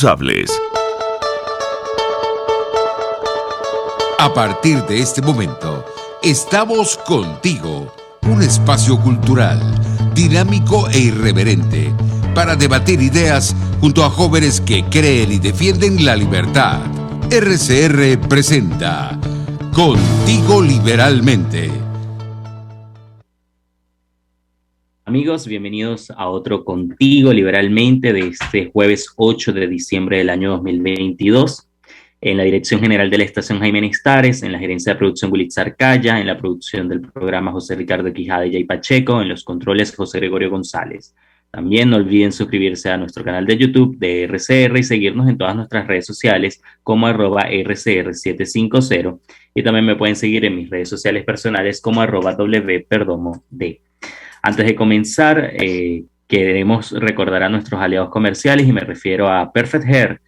responsables. A partir de este momento, estamos contigo, un espacio cultural, dinámico e irreverente, para debatir ideas junto a jóvenes que creen y defienden la libertad. RCR presenta Contigo Liberalmente. Amigos, bienvenidos a otro Contigo Liberalmente de este jueves 8 de diciembre del año 2022. En la dirección general de la estación Jaime Nestares, en la gerencia de producción Wilitz Arcaya, en la producción del programa José Ricardo Quijada y Jay Pacheco, en los controles José Gregorio González. También no olviden suscribirse a nuestro canal de YouTube de RCR y seguirnos en todas nuestras redes sociales como @RCR750, y también me pueden seguir en mis redes sociales personales como @WPerdomod. Antes de comenzar, queremos recordar a nuestros aliados comerciales y me refiero a Perfect Hair.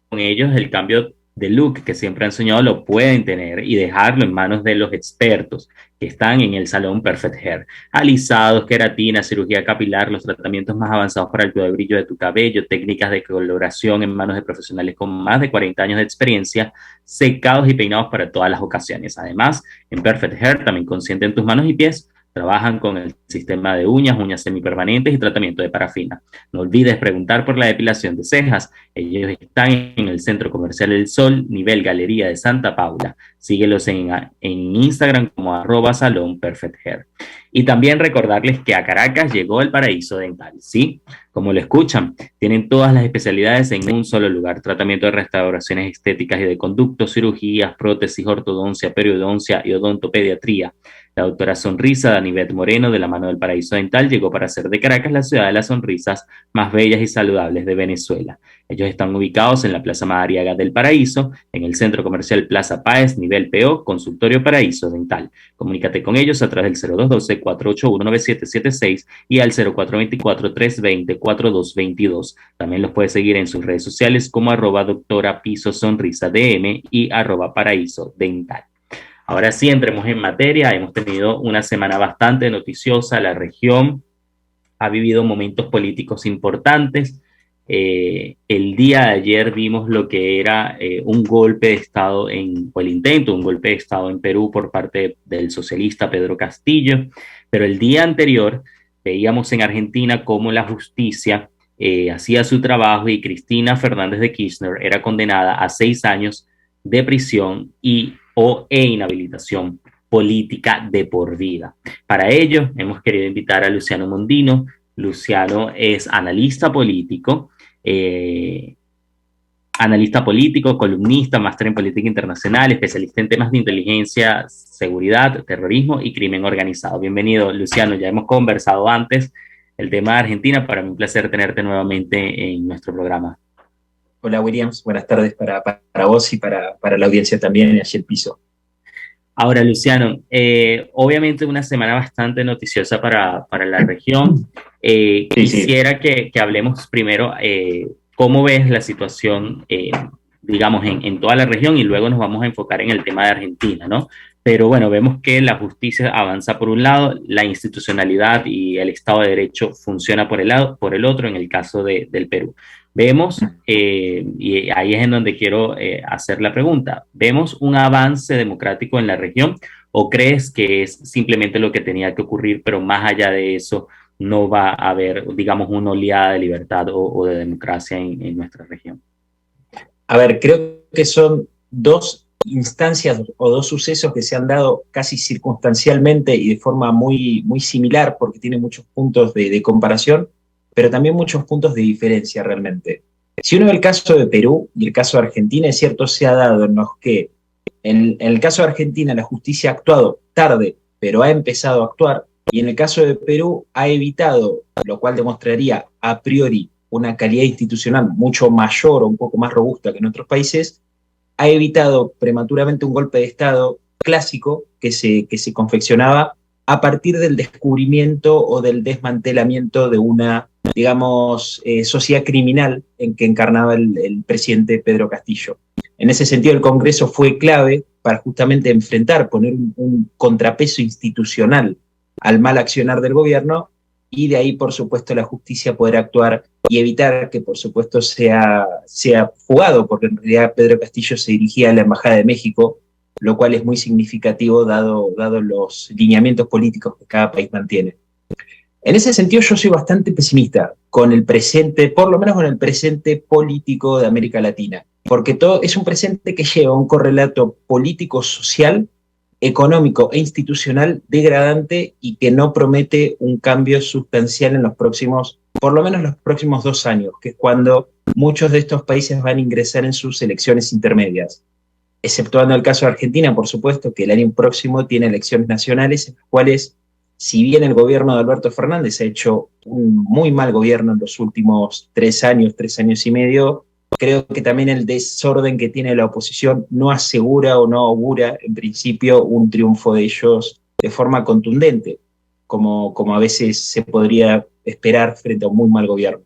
Con ellos el cambio de look que siempre han soñado lo pueden tener y dejarlo en manos de los expertos que están en el salón Perfect Hair. Alisados, queratina, cirugía capilar, los tratamientos más avanzados para el cuidado de brillo de tu cabello, técnicas de coloración en manos de profesionales con más de 40 años de experiencia, secados y peinados para todas las ocasiones. Además, en Perfect Hair también consienten tus manos y pies. Trabajan con el sistema de uñas semipermanentes y tratamiento de parafina. No olvides preguntar por la depilación de cejas. Ellos están en el Centro Comercial El Sol, nivel Galería de Santa Paula. Síguelos en Instagram como @salonperfecthair. Y también recordarles que a Caracas llegó el paraíso dental, ¿sí? Como lo escuchan, tienen todas las especialidades en un solo lugar: tratamiento de restauraciones estéticas y de conductos, cirugías, prótesis, ortodoncia, periodoncia y odontopediatría. La doctora Sonrisa Danivet Moreno, de la mano del Paraíso Dental, llegó para hacer de Caracas la ciudad de las sonrisas más bellas y saludables de Venezuela. Ellos están ubicados en la Plaza Madariaga del Paraíso, en el Centro Comercial Plaza Páez, nivel PO, Consultorio Paraíso Dental. Comunícate con ellos a través del 0212-481-9776 y al 0424-320-4222. También los puedes seguir en sus redes sociales como @doctora_piso_sonrisa_dm y @paraíso dental. Ahora sí, entremos en materia. Hemos tenido una semana bastante noticiosa. La región ha vivido momentos políticos importantes. El día de ayer vimos lo que era un golpe de Estado, o el intento de un golpe de Estado en Perú por parte del socialista Pedro Castillo. Pero el día anterior veíamos en Argentina cómo la justicia hacía su trabajo y Cristina Fernández de Kirchner era condenada a 6 años de prisión e inhabilitación política de por vida. Para ello, hemos querido invitar a Luciano Mondino. Luciano es analista político, columnista, máster en política internacional, especialista en temas de inteligencia, seguridad, terrorismo y crimen organizado. Bienvenido, Luciano. Ya hemos conversado antes el tema de Argentina. Para mí un placer tenerte nuevamente en nuestro programa. Hola Williams, buenas tardes para vos y para la audiencia también y allí el piso. Ahora, Luciano, obviamente una semana bastante noticiosa para la región. Quisiera que hablemos primero cómo ves la situación, digamos, en toda la región, y luego nos vamos a enfocar en el tema de Argentina, ¿no? Pero bueno, vemos que la justicia avanza por un lado, la institucionalidad y el Estado de Derecho funciona por el otro, en el caso del Perú. Vemos, y ahí es en donde quiero hacer la pregunta, ¿vemos un avance democrático en la región o crees que es simplemente lo que tenía que ocurrir, pero más allá de eso no va a haber, digamos, una oleada de libertad o de democracia en nuestra región? A ver, creo que son dos instancias o dos sucesos que se han dado casi circunstancialmente y de forma muy, muy similar, porque tienen muchos puntos de comparación, pero también muchos puntos de diferencia realmente. Si uno ve el caso de Perú y el caso de Argentina, es cierto, se ha dado en los que en el caso de Argentina la justicia ha actuado tarde, pero ha empezado a actuar, y en el caso de Perú ha evitado, lo cual demostraría a priori una calidad institucional mucho mayor o un poco más robusta que en otros países, ha evitado prematuramente un golpe de Estado clásico que se confeccionaba a partir del descubrimiento o del desmantelamiento de una, digamos, sociedad criminal en que encarnaba el presidente Pedro Castillo. En ese sentido, el Congreso fue clave para justamente enfrentar, poner un contrapeso institucional al mal accionar del gobierno, y de ahí, por supuesto, la justicia poder actuar y evitar que, por supuesto, sea fugado, porque en realidad Pedro Castillo se dirigía a la Embajada de México, lo cual es muy significativo dado los lineamientos políticos que cada país mantiene. En ese sentido yo soy bastante pesimista con el presente, por lo menos con el presente político de América Latina, porque todo es un presente que lleva un correlato político, social, económico e institucional degradante y que no promete un cambio sustancial en los próximos, por lo menos los próximos 2 años, que es cuando muchos de estos países van a ingresar en sus elecciones intermedias. Exceptuando el caso de Argentina, por supuesto, que el año próximo tiene elecciones nacionales, en las cuales, si bien el gobierno de Alberto Fernández ha hecho un muy mal gobierno en los últimos 3 años y medio, creo que también el desorden que tiene la oposición no asegura o no augura, en principio, un triunfo de ellos de forma contundente, como a veces se podría esperar frente a un muy mal gobierno.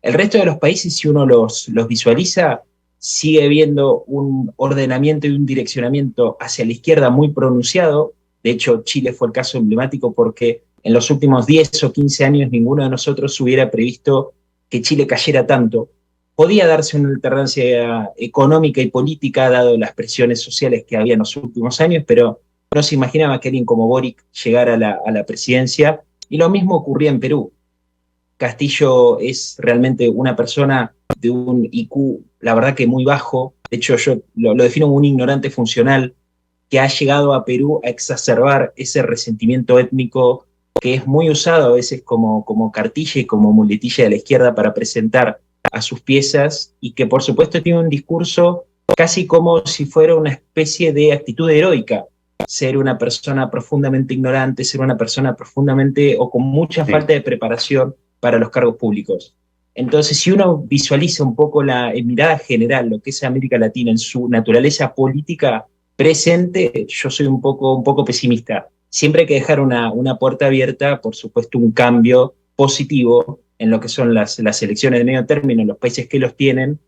El resto de los países, si uno los visualiza, sigue habiendo un ordenamiento y un direccionamiento hacia la izquierda muy pronunciado. De hecho, Chile fue el caso emblemático porque en los últimos 10 o 15 años ninguno de nosotros hubiera previsto que Chile cayera tanto. Podía darse una alternancia económica y política, dado las presiones sociales que había en los últimos años, pero no se imaginaba que alguien como Boric llegara a la presidencia. Y lo mismo ocurría en Perú. Castillo es realmente una persona de un IQ, la verdad que muy bajo. De hecho, yo lo defino como un ignorante funcional que ha llegado a Perú a exacerbar ese resentimiento étnico que es muy usado a veces como cartilla y como muletilla de la izquierda para presentar a sus piezas, y que por supuesto tiene un discurso casi como si fuera una especie de actitud heroica. Ser una persona profundamente ignorante, ser una persona profundamente o con mucha falta de preparación para los cargos públicos. Entonces, si uno visualiza un poco en mirada general lo que es América Latina en su naturaleza política presente, yo soy un poco pesimista. Siempre hay que dejar una puerta abierta, por supuesto, un cambio positivo en lo que son las elecciones de medio término en los países que los tienen,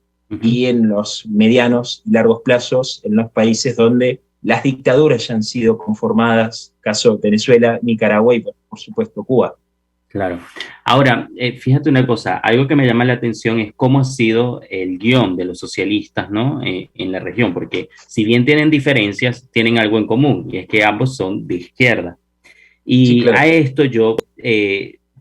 y en los medianos y largos plazos en los países donde las dictaduras ya han sido conformadas, caso Venezuela, Nicaragua y, por supuesto, Cuba. Claro. Ahora, fíjate una cosa, algo que me llama la atención es cómo ha sido el guión de los socialistas, ¿no? En la región, porque si bien tienen diferencias, tienen algo en común, y es que ambos son de izquierda. Y sí, claro, a esto yo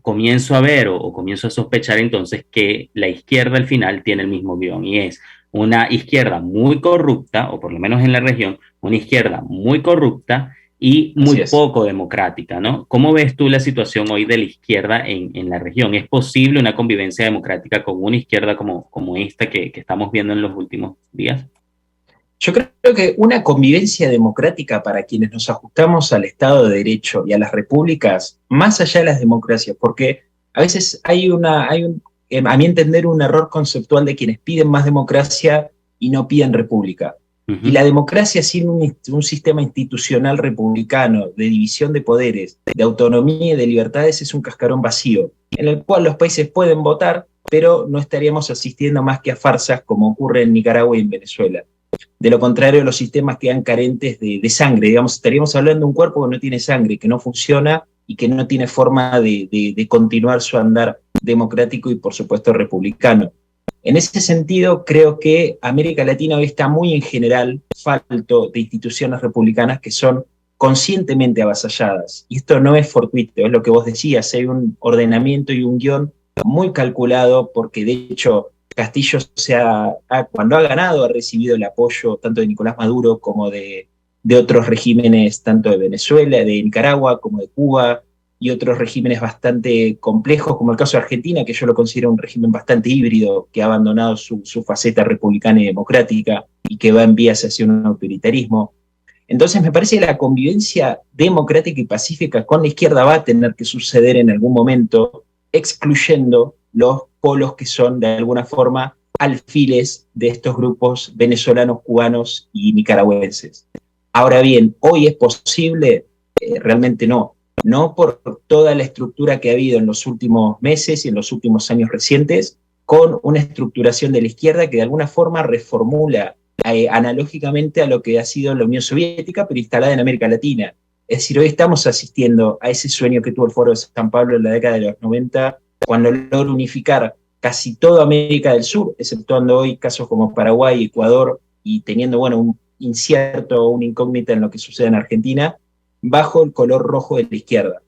comienzo a ver o comienzo a sospechar entonces que la izquierda al final tiene el mismo guión, y es una izquierda muy corrupta, o por lo menos en la región, una izquierda muy corrupta y muy poco democrática, ¿no? ¿Cómo ves tú la situación hoy de la izquierda en la región? ¿Es posible una convivencia democrática con una izquierda como esta que estamos viendo en los últimos días? Yo creo que una convivencia democrática para quienes nos ajustamos al Estado de Derecho y a las repúblicas, más allá de las democracias, porque a veces a mi entender, un error conceptual de quienes piden más democracia y no piden república. Y la democracia sin un sistema institucional republicano, de división de poderes, de autonomía y de libertades, es un cascarón vacío, en el cual los países pueden votar, pero no estaríamos asistiendo más que a farsas como ocurre en Nicaragua y en Venezuela. De lo contrario, los sistemas quedan carentes de sangre. Digamos, estaríamos hablando de un cuerpo que no tiene sangre, que no funciona y que no tiene forma de continuar su andar democrático y, por supuesto, republicano. En ese sentido, creo que América Latina hoy está muy en general falto de instituciones republicanas que son conscientemente avasalladas. Y esto no es fortuito, es lo que vos decías, hay un ordenamiento y un guión muy calculado, porque de hecho Castillo cuando ha ganado ha recibido el apoyo tanto de Nicolás Maduro como de otros regímenes, tanto de Venezuela, de Nicaragua, como de Cuba, y otros regímenes bastante complejos, como el caso de Argentina, que yo lo considero un régimen bastante híbrido, que ha abandonado su faceta republicana y democrática y que va en vías hacia un autoritarismo. Entonces me parece que la convivencia democrática y pacífica con la izquierda va a tener que suceder en algún momento, excluyendo los polos que son de alguna forma alfiles de estos grupos venezolanos, cubanos y nicaragüenses. Ahora bien, ¿hoy es posible? Realmente no. No por toda la estructura que ha habido en los últimos meses y en los últimos años recientes, con una estructuración de la izquierda que de alguna forma reformula analógicamente a lo que ha sido la Unión Soviética, pero instalada en América Latina. Es decir, hoy estamos asistiendo a ese sueño que tuvo el Foro de San Pablo en la década de los 90, cuando logra unificar casi toda América del Sur, exceptuando hoy casos como Paraguay, Ecuador, y teniendo, bueno, un incierto, una incógnita en lo que sucede en Argentina, bajo el color rojo de la izquierda.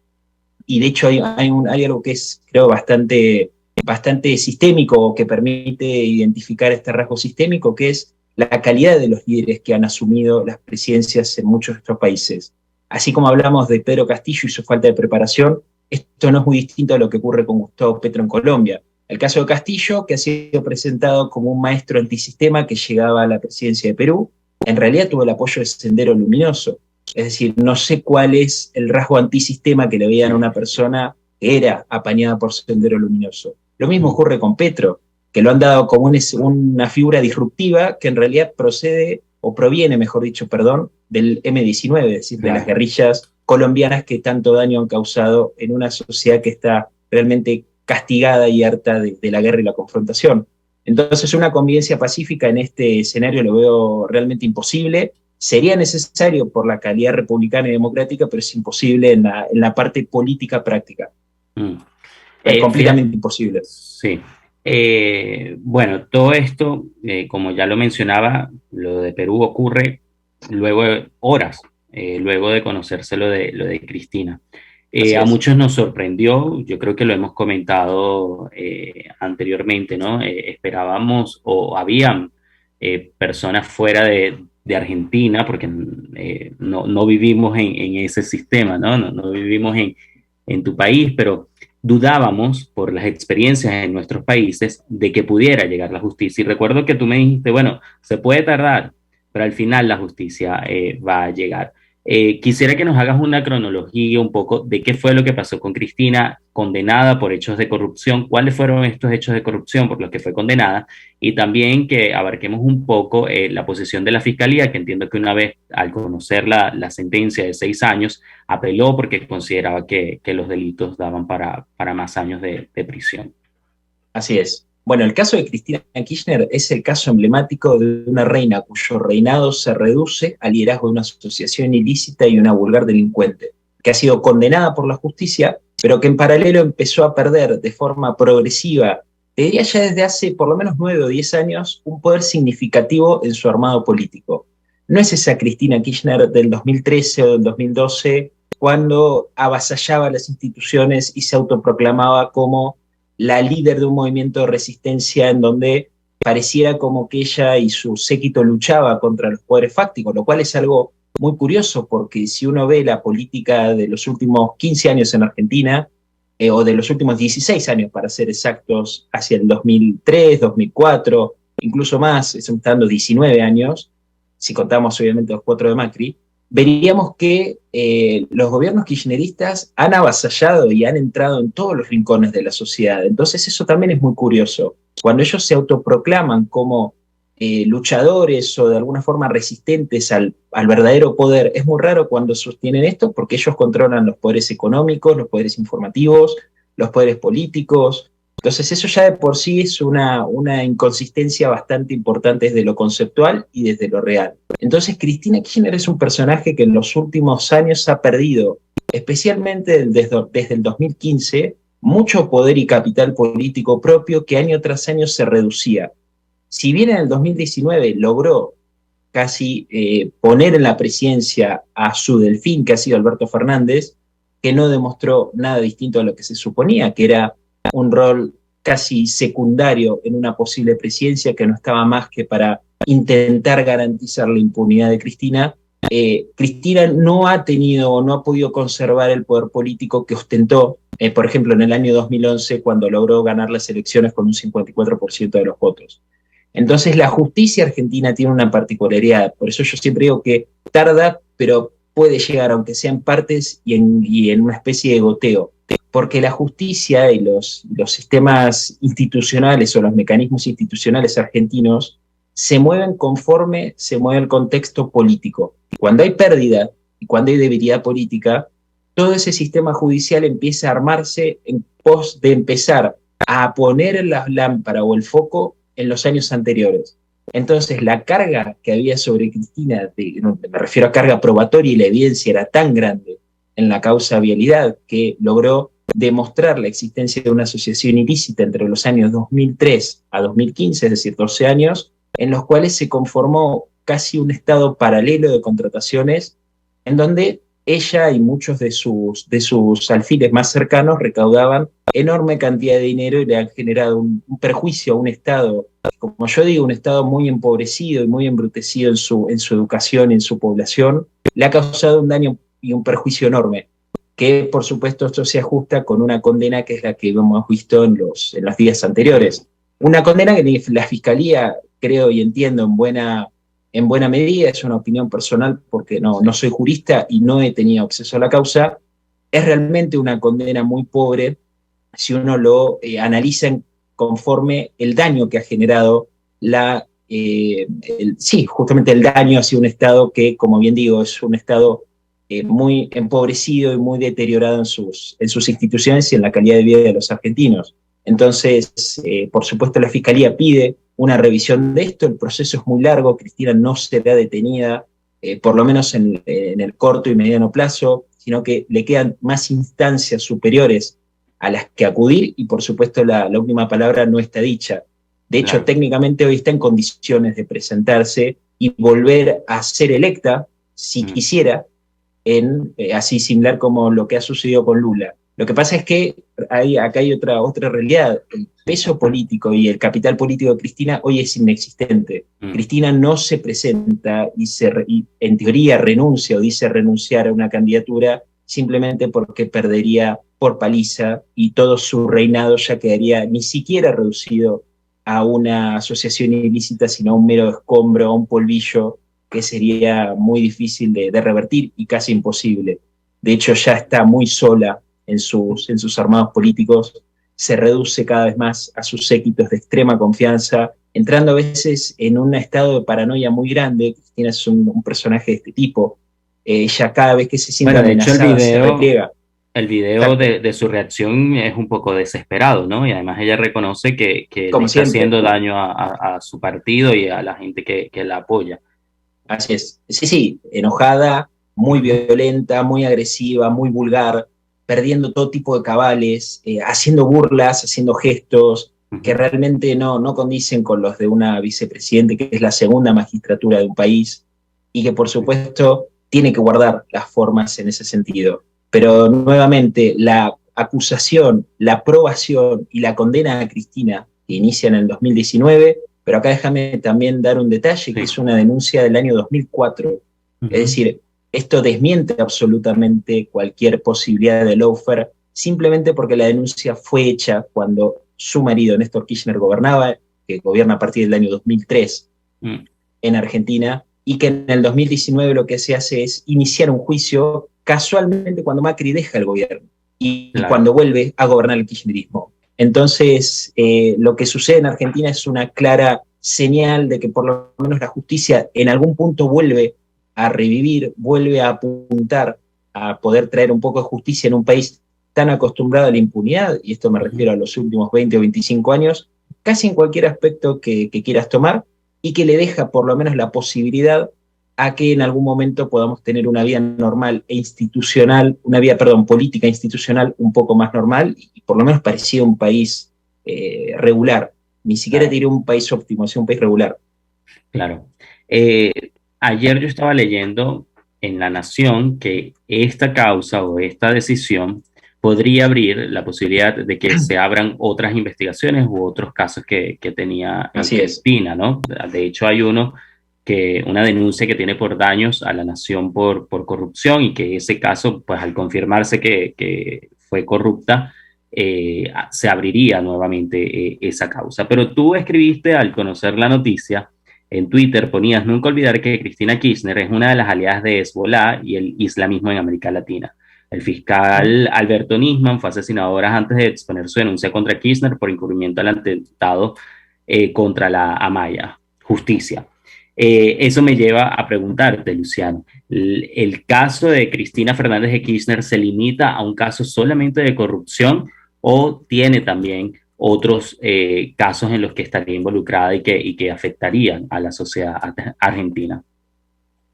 Y de hecho hay algo que es, creo, bastante sistémico, que permite identificar este rasgo sistémico, que es la calidad de los líderes que han asumido las presidencias en muchos de estos países. Así como hablamos de Pedro Castillo y su falta de preparación, esto no es muy distinto a lo que ocurre con Gustavo Petro en Colombia. El caso de Castillo, que ha sido presentado como un maestro antisistema que llegaba a la presidencia de Perú, en realidad tuvo el apoyo de Sendero Luminoso. Es decir, no sé cuál es el rasgo antisistema que le veían a una persona que era apañada por Sendero Luminoso. Lo mismo ocurre con Petro, que lo han dado como una figura disruptiva que en realidad proviene, mejor dicho, del M-19, es decir, de las guerrillas colombianas que tanto daño han causado en una sociedad que está realmente castigada y harta de la guerra y la confrontación. Entonces, una convivencia pacífica en este escenario lo veo realmente imposible. Sería necesario por la calidad republicana y democrática, pero es imposible en la parte política práctica. Es completamente imposible. Sí. Bueno, todo esto, como ya lo mencionaba, lo de Perú ocurre luego de horas, luego de conocerse lo de Cristina. A muchos nos sorprendió, yo creo que lo hemos comentado anteriormente, ¿no? Esperábamos o habían personas fuera de Argentina, porque no vivimos en ese sistema, ¿no? No vivimos en tu país, pero dudábamos por las experiencias en nuestros países de que pudiera llegar la justicia. Y recuerdo que tú me dijiste, bueno, se puede tardar, pero al final la justicia va a llegar. Quisiera que nos hagas una cronología un poco de qué fue lo que pasó con Cristina, condenada por hechos de corrupción, cuáles fueron estos hechos de corrupción por los que fue condenada, y también que abarquemos un poco la posición de la Fiscalía, que entiendo que una vez al conocer la sentencia de 6 años, apeló porque consideraba que los delitos daban para más años de prisión. Así es. Bueno, el caso de Cristina Kirchner es el caso emblemático de una reina cuyo reinado se reduce al liderazgo de una asociación ilícita y una vulgar delincuente, que ha sido condenada por la justicia, pero que en paralelo empezó a perder de forma progresiva, te diría ya desde hace por lo menos 9 o 10 años, un poder significativo en su armado político. No es esa Cristina Kirchner del 2013 o del 2012, cuando avasallaba las instituciones y se autoproclamaba como la líder de un movimiento de resistencia en donde pareciera como que ella y su séquito luchaba contra los poderes fácticos, lo cual es algo muy curioso, porque si uno ve la política de los últimos 15 años en Argentina, o de los últimos 16 años, para ser exactos, hacia el 2003, 2004, incluso más, estamos dando 19 años, si contamos obviamente los 4 de Macri, veríamos que los gobiernos kirchneristas han avasallado y han entrado en todos los rincones de la sociedad. Entonces eso también es muy curioso. Cuando ellos se autoproclaman como luchadores o de alguna forma resistentes al verdadero poder, es muy raro cuando sostienen esto, porque ellos controlan los poderes económicos, los poderes informativos, los poderes políticos. Entonces eso ya de por sí es una inconsistencia bastante importante desde lo conceptual y desde lo real. Entonces Cristina Kirchner es un personaje que en los últimos años ha perdido, especialmente desde el 2015, mucho poder y capital político propio que año tras año se reducía. Si bien en el 2019 logró casi poner en la presidencia a su delfín, que ha sido Alberto Fernández, que no demostró nada distinto a lo que se suponía, que era un rol casi secundario en una posible presidencia, que no estaba más que para intentar garantizar la impunidad de Cristina. Cristina no ha podido conservar el poder político que ostentó, por ejemplo, en el año 2011, cuando logró ganar las elecciones con un 54% de los votos. Entonces la justicia argentina tiene una particularidad, por eso yo siempre digo que tarda, pero puede llegar, aunque sea en partes y en una especie de goteo, porque la justicia y los sistemas institucionales o los mecanismos institucionales argentinos se mueven conforme se mueve el contexto político. Cuando hay pérdida y cuando hay debilidad política, todo ese sistema judicial empieza a armarse en pos de empezar a poner la lámpara o el foco en los años anteriores. Entonces, la carga que había sobre Cristina, me refiero a carga probatoria, y la evidencia era tan grande en la causa vialidad que logró demostrar la existencia de una asociación ilícita entre los años 2003 a 2015, es decir, 12 años, en los cuales se conformó casi un estado paralelo de contrataciones en donde ella y muchos de sus alfiles más cercanos recaudaban enorme cantidad de dinero y le han generado un perjuicio a un Estado, como yo digo, un Estado muy empobrecido y muy embrutecido en su educación, en su población, le ha causado un daño y un perjuicio enorme, que por supuesto esto se ajusta con una condena que es la que hemos visto en los días anteriores. Una condena que la Fiscalía, creo y entiendo en buena medida, es una opinión personal porque no soy jurista y no he tenido acceso a la causa, es realmente una condena muy pobre si uno lo analiza conforme el daño que ha generado justamente el daño hacia un Estado que, como bien digo, es un Estado muy empobrecido y muy deteriorado en sus instituciones y en la calidad de vida de los argentinos. Entonces, por supuesto, la Fiscalía pide una revisión de esto, el proceso es muy largo, Cristina no será detenida, por lo menos en el corto y mediano plazo, sino que le quedan más instancias superiores a las que acudir y por supuesto la última palabra no está dicha. De hecho, Claro. Técnicamente hoy está en condiciones de presentarse y volver a ser electa, si quisiera, así similar como lo que ha sucedido con Lula. Lo que pasa es que acá hay otra realidad. El peso político y el capital político de Cristina hoy es inexistente. Cristina no se presenta y en teoría renuncia o dice renunciar a una candidatura simplemente porque perdería por paliza y todo su reinado ya quedaría ni siquiera reducido a una asociación ilícita, sino a un mero escombro, a un polvillo que sería muy difícil de revertir y casi imposible. De hecho, ya está muy sola en sus armados políticos, se reduce cada vez más a sus séquitos de extrema confianza, entrando a veces en un estado de paranoia muy grande. Cristina es un personaje de este tipo. Ella cada vez que se siente Bueno, de hecho amenazada se repliega. el video de su reacción es un poco desesperado, ¿no? Y además ella reconoce que le Como está siempre. haciendo daño a su partido y a la gente que la apoya. Así es. Sí, enojada, muy violenta, muy agresiva, muy vulgar, perdiendo todo tipo de cabales, haciendo burlas, haciendo gestos que realmente no condicen con los de una vicepresidente que es la segunda magistratura de un país y que por supuesto tiene que guardar las formas en ese sentido. Pero nuevamente, la acusación, la aprobación y la condena a Cristina, que inicia en el 2019, pero acá déjame también dar un detalle, que es una denuncia del año 2004. Es decir, esto desmiente absolutamente cualquier posibilidad de lawfare, simplemente porque la denuncia fue hecha cuando su marido, Néstor Kirchner, gobernaba, que gobierna a partir del año 2003 en Argentina, y que en el 2019 lo que se hace es iniciar un juicio casualmente cuando Macri deja el gobierno y cuando vuelve a gobernar el kirchnerismo. Entonces, lo que sucede en Argentina es una clara señal de que por lo menos la justicia en algún punto vuelve a revivir, vuelve a apuntar a poder traer un poco de justicia en un país tan acostumbrado a la impunidad, y esto me refiero a los últimos 20 o 25 años, casi en cualquier aspecto que quieras tomar, y que le deja por lo menos la posibilidad a que en algún momento podamos tener una vida normal e institucional, una vida, perdón, política e institucional un poco más normal y por lo menos parecida a un país regular. Ni siquiera te diré un país óptimo, sino un país regular. Claro. Ayer yo estaba leyendo en La Nación que esta causa o esta decisión podría abrir la posibilidad de que se abran otras investigaciones u otros casos que tenía Cristina, ¿no? De hecho, hay una denuncia que tiene por daños a la nación por corrupción y que ese caso, pues al confirmarse que fue corrupta, se abriría nuevamente esa causa. Pero tú escribiste al conocer la noticia en Twitter, ponías: nunca olvidar que Cristina Kirchner es una de las aliadas de Hezbollah y el islamismo en América Latina. El fiscal Alberto Nisman fue asesinado horas antes de exponer su denuncia contra Kirchner por incurrimiento al atentado contra la Amaya. Justicia. Eso me lleva a preguntarte, Luciano, ¿el caso de Cristina Fernández de Kirchner se limita a un caso solamente de corrupción o tiene también otros casos en los que estaría involucrada y que afectarían a la sociedad argentina.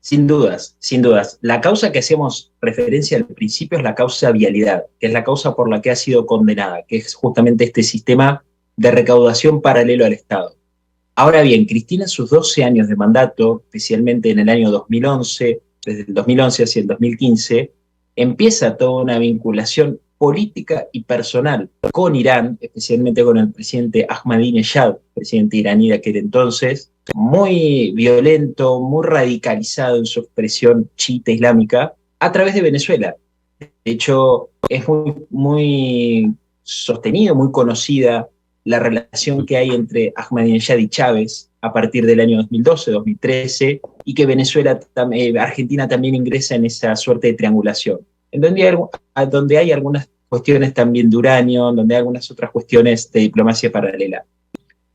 Sin dudas, sin dudas. La causa que hacíamos referencia al principio es la causa vialidad, que es la causa por la que ha sido condenada, que es justamente este sistema de recaudación paralelo al Estado. Ahora bien, Cristina en sus 12 años de mandato, especialmente en el año 2011, desde el 2011 hacia el 2015, empieza toda una vinculación política y personal con Irán, especialmente con el presidente Ahmadinejad, presidente iraní de aquel entonces, muy violento, muy radicalizado en su expresión chiita islámica, a través de Venezuela. De hecho, es muy sostenido, muy conocida la relación que hay entre Ahmadinejad y Chávez a partir del año 2012, 2013, y que Argentina también ingresa en esa suerte de triangulación, en donde hay algunas cuestiones también de uranio, donde hay algunas otras cuestiones de diplomacia paralela.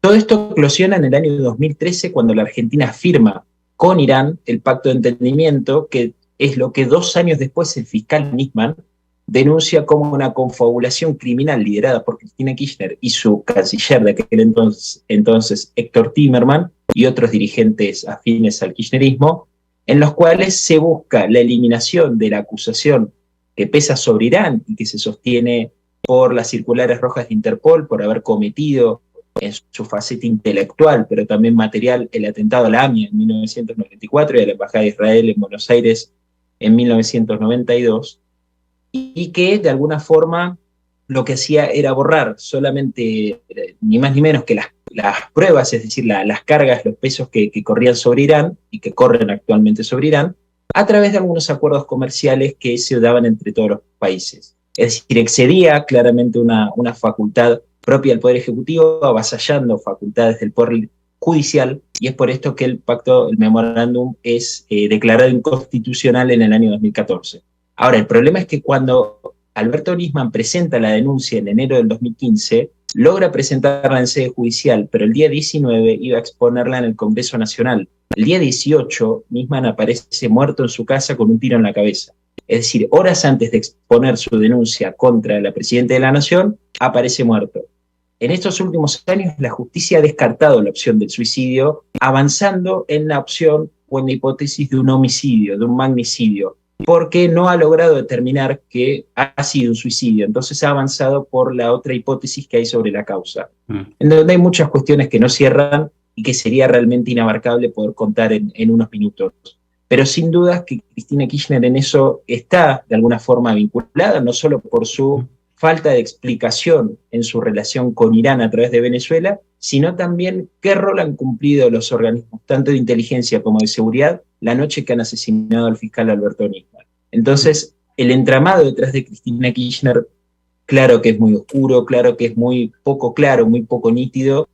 Todo esto eclosiona en el año 2013 cuando la Argentina firma con Irán el pacto de entendimiento, que es lo que 2 años después el fiscal Nisman denuncia como una confabulación criminal liderada por Cristina Kirchner y su canciller de aquel entonces Héctor Timerman y otros dirigentes afines al kirchnerismo, en los cuales se busca la eliminación de la acusación que pesa sobre Irán y que se sostiene por las circulares rojas de Interpol por haber cometido en su faceta intelectual, pero también material, el atentado a la AMIA en 1994 y a la Embajada de Israel en Buenos Aires en 1992, y que de alguna forma lo que hacía era borrar solamente, ni más ni menos que las pruebas, es decir, las cargas, los pesos que corrían sobre Irán y que corren actualmente sobre Irán, a través de algunos acuerdos comerciales que se daban entre todos los países. Es decir, excedía claramente una facultad propia del Poder Ejecutivo, avasallando facultades del Poder Judicial, y es por esto que el memorándum es declarado inconstitucional en el año 2014. Ahora, el problema es que cuando Alberto Nisman presenta la denuncia en enero del 2015, logra presentarla en sede judicial, pero el día 19 iba a exponerla en el Congreso Nacional. El día 18, Nisman aparece muerto en su casa con un tiro en la cabeza. Es decir, horas antes de exponer su denuncia contra la Presidenta de la Nación, aparece muerto. En estos últimos años, la justicia ha descartado la opción del suicidio, avanzando en la opción o en la hipótesis de un homicidio, de un magnicidio, porque no ha logrado determinar que ha sido un suicidio. Entonces ha avanzado por la otra hipótesis que hay sobre la causa, en donde hay muchas cuestiones que no cierran y que sería realmente inabarcable poder contar en unos minutos. Pero sin duda que Cristina Kirchner en eso está de alguna forma vinculada, no solo por su falta de explicación en su relación con Irán a través de Venezuela, sino también qué rol han cumplido los organismos, tanto de inteligencia como de seguridad, la noche que han asesinado al fiscal Alberto Nisman. Entonces, el entramado detrás de Cristina Kirchner, claro que es muy oscuro, claro que es muy poco claro, muy poco nítido,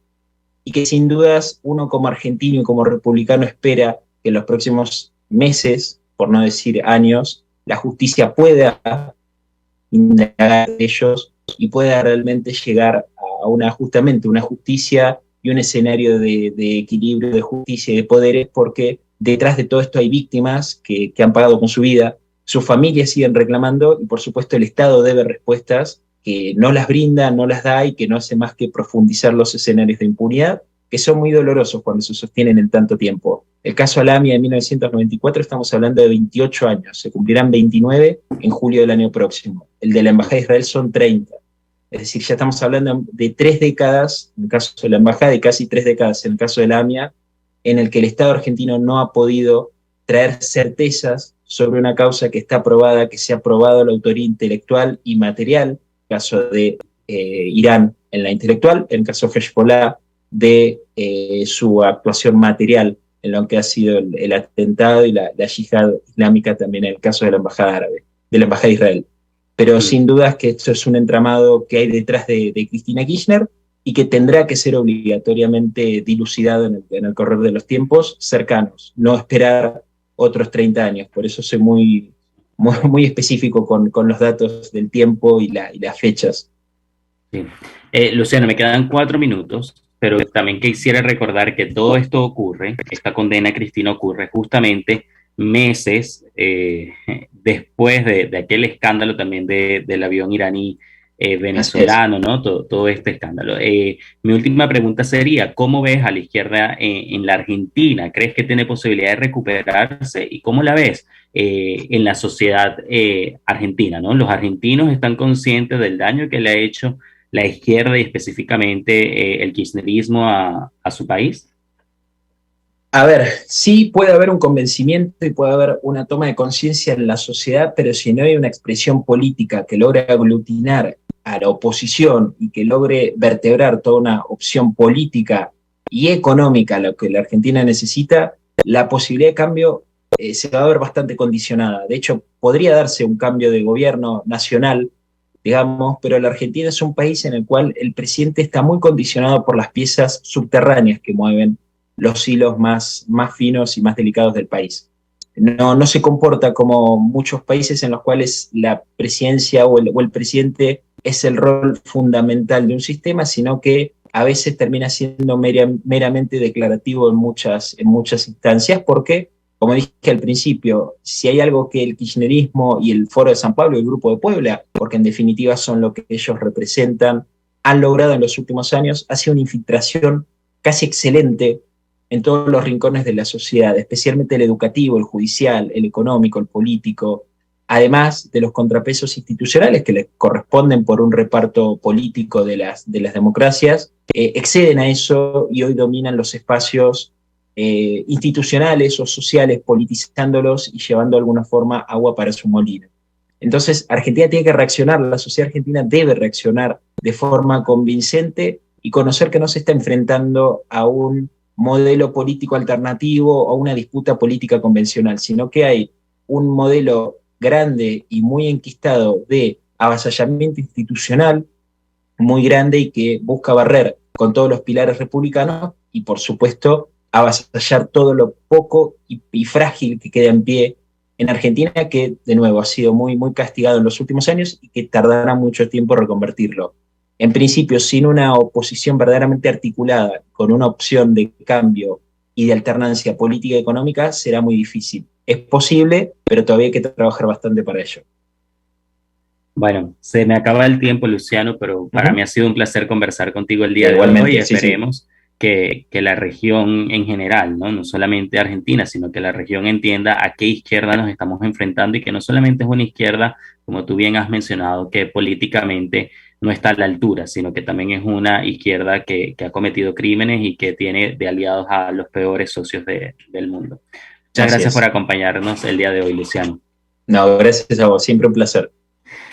y que sin dudas uno como argentino y como republicano espera que en los próximos meses, por no decir años, la justicia pueda indagar de ellos y pueda realmente llegar a justamente una justicia y un escenario de equilibrio, de justicia y de poderes, porque detrás de todo esto hay víctimas que han pagado con su vida, sus familias siguen reclamando y por supuesto el Estado debe respuestas que no las brinda, no las da y que no hace más que profundizar los escenarios de impunidad, que son muy dolorosos cuando se sostienen en tanto tiempo. El caso Alamia de 1994 estamos hablando de 28 años, se cumplirán 29 en julio del año próximo. El de la Embajada de Israel son 30. Es decir, ya estamos hablando de 3 décadas, en el caso de la Embajada, y casi 3 décadas en el caso de la AMIA, en el que el Estado argentino no ha podido traer certezas sobre una causa que está aprobada, que se ha probado la autoría intelectual y material, en el caso de Irán en la intelectual, en el caso de Hezbollah de su actuación material en lo que ha sido el atentado y la yihad islámica también en el caso de la Embajada Árabe, de la Embajada de Israel. Pero sin dudas que esto es un entramado que hay detrás de Cristina Kirchner y que tendrá que ser obligatoriamente dilucidado en el correr de los tiempos cercanos, no esperar otros 30 años. Por eso soy muy específico con los datos del tiempo y las fechas. Sí. Luciano, me quedan 4 minutos, pero también quisiera recordar que todo esto ocurre, esta condena a Cristina ocurre justamente meses después de aquel escándalo también del avión iraní venezolano, ¿no? Todo este escándalo. Mi última pregunta sería, ¿cómo ves a la izquierda en la Argentina? ¿Crees que tiene posibilidad de recuperarse? ¿Y cómo la ves en la sociedad argentina, ¿no? ¿Los argentinos están conscientes del daño que le ha hecho la izquierda y específicamente el kirchnerismo a su país? A ver, sí puede haber un convencimiento y puede haber una toma de conciencia en la sociedad, pero si no hay una expresión política que logre aglutinar a la oposición y que logre vertebrar toda una opción política y económica, lo que la Argentina necesita, la posibilidad de cambio se va a ver bastante condicionada. De hecho, podría darse un cambio de gobierno nacional, digamos, pero la Argentina es un país en el cual el presidente está muy condicionado por las piezas subterráneas que mueven los hilos más finos y más delicados del país. No se comporta como muchos países en los cuales la presidencia o el presidente es el rol fundamental de un sistema, sino que a veces termina siendo meramente declarativo en muchas instancias, porque, como dije al principio, si hay algo que el kirchnerismo y el Foro de San Pablo y el Grupo de Puebla, porque en definitiva son lo que ellos representan, han logrado en los últimos años, ha sido una infiltración casi excelente en todos los rincones de la sociedad, especialmente el educativo, el judicial, el económico, el político, además de los contrapesos institucionales que les corresponden por un reparto político de las democracias, exceden a eso y hoy dominan los espacios institucionales o sociales, politizándolos y llevando de alguna forma agua para su molino. Entonces, Argentina tiene que reaccionar, la sociedad argentina debe reaccionar de forma convincente y conocer que no se está enfrentando a un modelo político alternativo o una disputa política convencional, sino que hay un modelo grande y muy enquistado de avasallamiento institucional muy grande y que busca barrer con todos los pilares republicanos y, por supuesto, avasallar todo lo poco y frágil que queda en pie en Argentina, que, de nuevo, ha sido muy castigado en los últimos años y que tardará mucho tiempo en reconvertirlo. En principio, sin una oposición verdaderamente articulada, con una opción de cambio y de alternancia política y económica, será muy difícil. Es posible, pero todavía hay que trabajar bastante para ello. Bueno, se me acaba el tiempo, Luciano, pero para mí ha sido un placer conversar contigo el día de hoy y esperemos que la región en general, ¿no? No solamente Argentina, sino que la región entienda a qué izquierda nos estamos enfrentando y que no solamente es una izquierda, como tú bien has mencionado, que políticamente no está a la altura, sino que también es una izquierda que ha cometido crímenes y que tiene de aliados a los peores socios del mundo. Muchas gracias por acompañarnos el día de hoy, Luciano. No, gracias a vos, siempre un placer.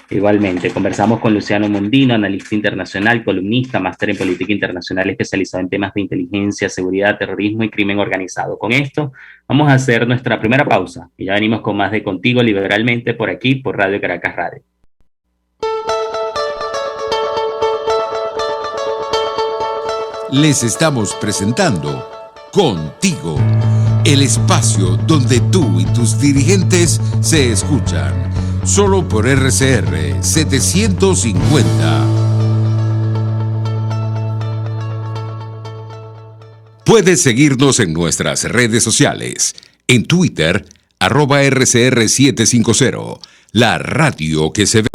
Igualmente, conversamos con Luciano Mondino, analista internacional, columnista, máster en política internacional especializado en temas de inteligencia, seguridad, terrorismo y crimen organizado. Con esto vamos a hacer nuestra primera pausa y ya venimos con más de Contigo Liberalmente por aquí, por Radio Caracas Radio. Les estamos presentando Contigo, el espacio donde tú y tus dirigentes se escuchan, solo por RCR 750. Puedes seguirnos en nuestras redes sociales, en Twitter, @RCR750, la radio que se ve.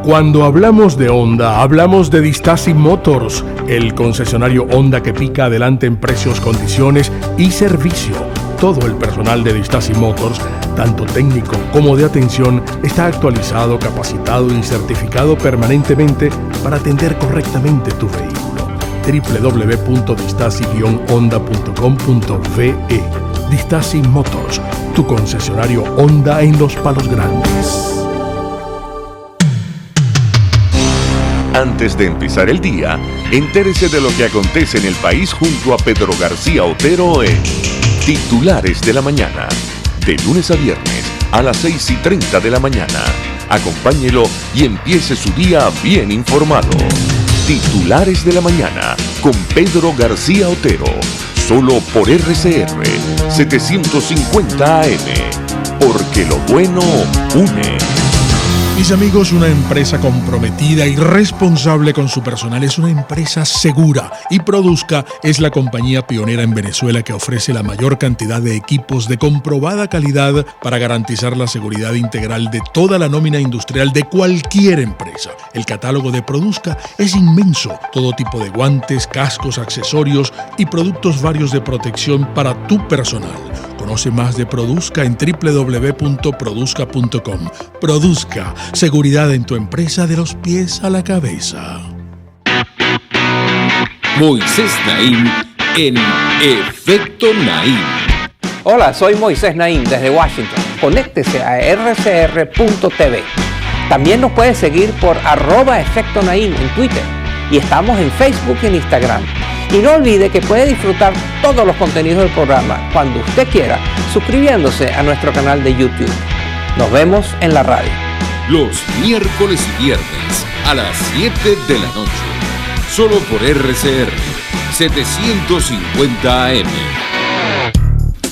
Cuando hablamos de Honda, hablamos de Distasi Motors, el concesionario Honda que pica adelante en precios, condiciones y servicio. Todo el personal de Distasi Motors, tanto técnico como de atención, está actualizado, capacitado y certificado permanentemente para atender correctamente tu vehículo. www.distasi-honda.com.ve. Distasi Motors, tu concesionario Honda en Los Palos Grandes. Antes de empezar el día, entérese de lo que acontece en el país junto a Pedro García Otero en Titulares de la Mañana, de lunes a viernes a las 6:30 de la mañana. Acompáñelo y empiece su día bien informado. Titulares de la Mañana con Pedro García Otero, solo por RCR 750 AM, porque lo bueno une. Mis amigos, una empresa comprometida y responsable con su personal es una empresa segura, y Produzca es la compañía pionera en Venezuela que ofrece la mayor cantidad de equipos de comprobada calidad para garantizar la seguridad integral de toda la nómina industrial de cualquier empresa. El catálogo de Produzca es inmenso, todo tipo de guantes, cascos, accesorios y productos varios de protección para tu personal. Conoce más de Produzca en www.produzca.com. Produzca, seguridad en tu empresa de los pies a la cabeza. Moisés Naim en Efecto Naim. Hola, soy Moisés Naim desde Washington. Conéctese a rcr.tv. También nos puede seguir por @Efecto Naim en Twitter. Y estamos en Facebook y en Instagram. Y no olvide que puede disfrutar todos los contenidos del programa cuando usted quiera, suscribiéndose a nuestro canal de YouTube. Nos vemos en la radio. Los miércoles y viernes a las 7 de la noche. Solo por RCR 750 AM.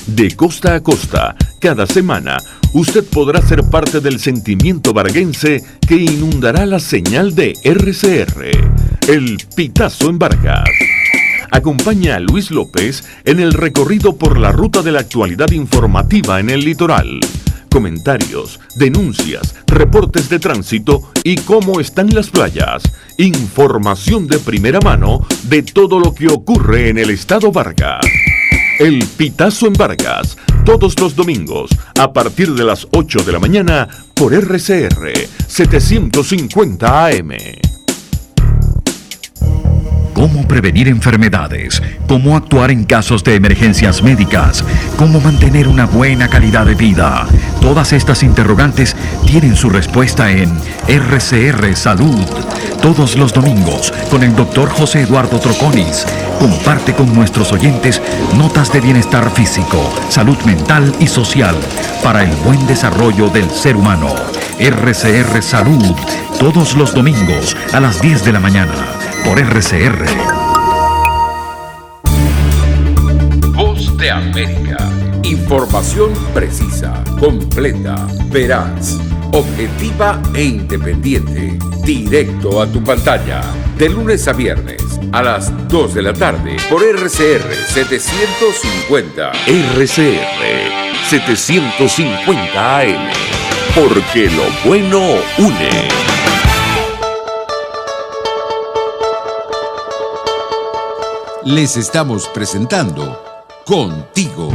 De costa a costa, cada semana, usted podrá ser parte del sentimiento varguense que inundará la señal de RCR. El Pitazo en Vargas. Acompaña a Luis López en el recorrido por la ruta de la actualidad informativa en el litoral. Comentarios, denuncias, reportes de tránsito y cómo están las playas. Información de primera mano de todo lo que ocurre en el estado Vargas. El Pitazo en Vargas, todos los domingos, a partir de las 8 de la mañana, por RCR 750 AM. Cómo prevenir enfermedades, cómo actuar en casos de emergencias médicas, cómo mantener una buena calidad de vida. Todas estas interrogantes tienen su respuesta en RCR Salud. Todos los domingos, con el Dr. José Eduardo Troconis, comparte con nuestros oyentes notas de bienestar físico, salud mental y social para el buen desarrollo del ser humano. RCR Salud, todos los domingos a las 10 de la mañana. Por RCR. Voz de América. Información precisa, completa, veraz, objetiva e independiente. Directo a tu pantalla. De lunes a viernes a las 2 de la tarde por RCR 750. RCR 750 AM. Porque lo bueno une. Les estamos presentando Contigo,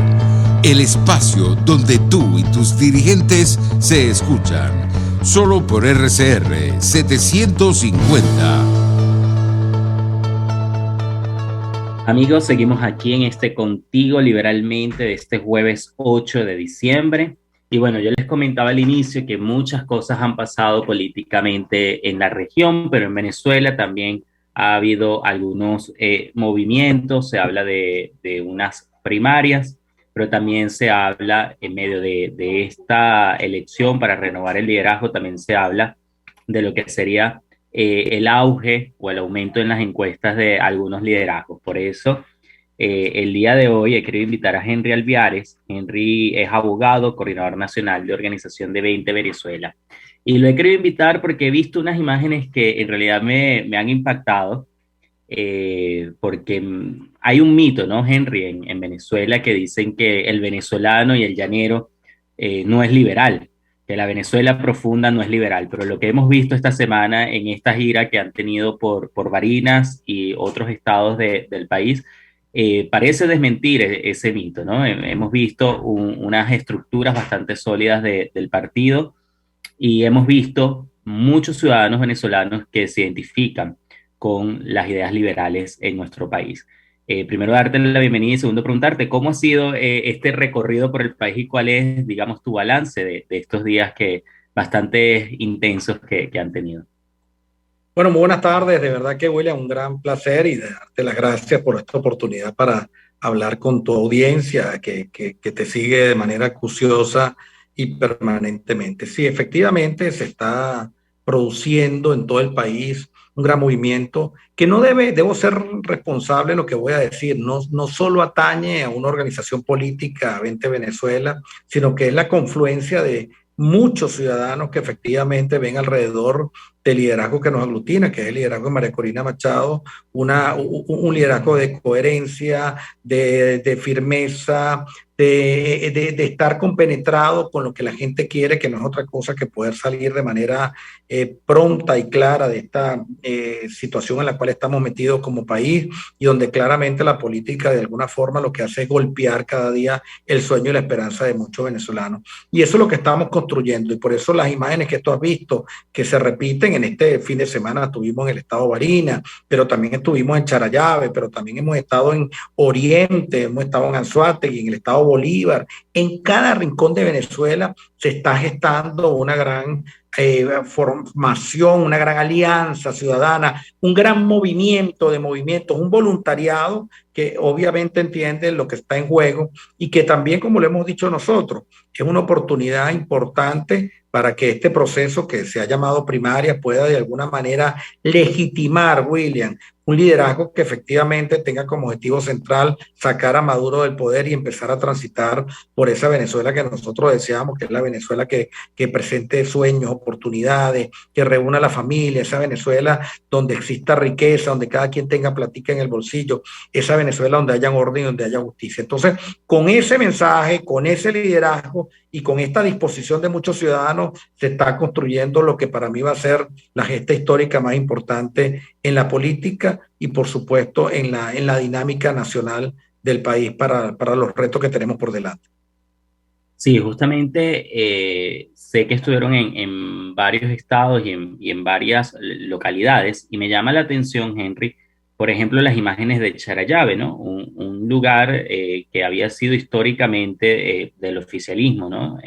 el espacio donde tú y tus dirigentes se escuchan. Solo por RCR 750. Amigos, seguimos aquí en este Contigo Liberalmente de este jueves 8 de diciembre. Y bueno, yo les comentaba al inicio que muchas cosas han pasado políticamente en la región, pero en Venezuela también ha habido algunos movimientos. Se habla de unas primarias, pero también se habla en medio de esta elección para renovar el liderazgo, también se habla de lo que sería el auge o el aumento en las encuestas de algunos liderazgos. Por eso, el día de hoy he querido invitar a Henry Alviares. Henry es abogado, coordinador nacional de Organización de 20 Venezuela. Y lo he querido invitar porque he visto unas imágenes que en realidad me han impactado, porque hay un mito, ¿no, Henry, en Venezuela, que dicen que el venezolano y el llanero no es liberal, que la Venezuela profunda no es liberal, pero lo que hemos visto esta semana en esta gira que han tenido por Barinas y otros estados del país, parece desmentir ese mito, ¿no? Hemos visto unas estructuras bastante sólidas del partido, y hemos visto muchos ciudadanos venezolanos que se identifican con las ideas liberales en nuestro país. Primero, darte la bienvenida, y segundo, preguntarte cómo ha sido este recorrido por el país y cuál es, digamos, tu balance de estos días bastante intensos que han tenido. Bueno, muy buenas tardes. De verdad que, William, un gran placer, y de darte las gracias por esta oportunidad para hablar con tu audiencia que te sigue de manera acuciosa y permanentemente. Sí, efectivamente se está produciendo en todo el país un gran movimiento que debo ser responsable de lo que voy a decir, no solo atañe a una organización política, 20 Venezuela, sino que es la confluencia de muchos ciudadanos que efectivamente ven alrededor del liderazgo que nos aglutina, que es el liderazgo de María Corina Machado, un liderazgo de coherencia, de firmeza, de estar compenetrado con lo que la gente quiere, que no es otra cosa que poder salir de manera pronta y clara de esta situación en la cual estamos metidos como país, y donde claramente la política de alguna forma lo que hace es golpear cada día el sueño y la esperanza de muchos venezolanos. Y eso es lo que estamos construyendo, y por eso las imágenes que tú has visto, que se repiten en este fin de semana, estuvimos en el estado Barinas, pero también estuvimos en Charallave, pero también hemos estado en Oriente, hemos estado en Anzoátegui, en el estado Bolívar. En cada rincón de Venezuela se está gestando una gran formación, una gran alianza ciudadana, un gran movimiento de movimientos, un voluntariado que obviamente entiende lo que está en juego y que también, como lo hemos dicho nosotros, es una oportunidad importante para que este proceso que se ha llamado primaria pueda de alguna manera legitimar, William, un liderazgo que efectivamente tenga como objetivo central sacar a Maduro del poder y empezar a transitar por esa Venezuela que nosotros deseamos, que es la Venezuela que presente sueños, oportunidades, que reúna a la familia, esa Venezuela donde exista riqueza, donde cada quien tenga platica en el bolsillo, esa Venezuela donde haya orden y donde haya justicia. Entonces, con ese mensaje, con ese liderazgo y con esta disposición de muchos ciudadanos, se está construyendo lo que para mí va a ser la gesta histórica más importante en la política y, por supuesto, en la dinámica nacional del país para los retos que tenemos por delante. Sí, justamente sé que estuvieron en varios estados y en varias localidades, y me llama la atención, Henry, por ejemplo, las imágenes de Charallave, ¿no? Un lugar que había sido históricamente del oficialismo, ¿no?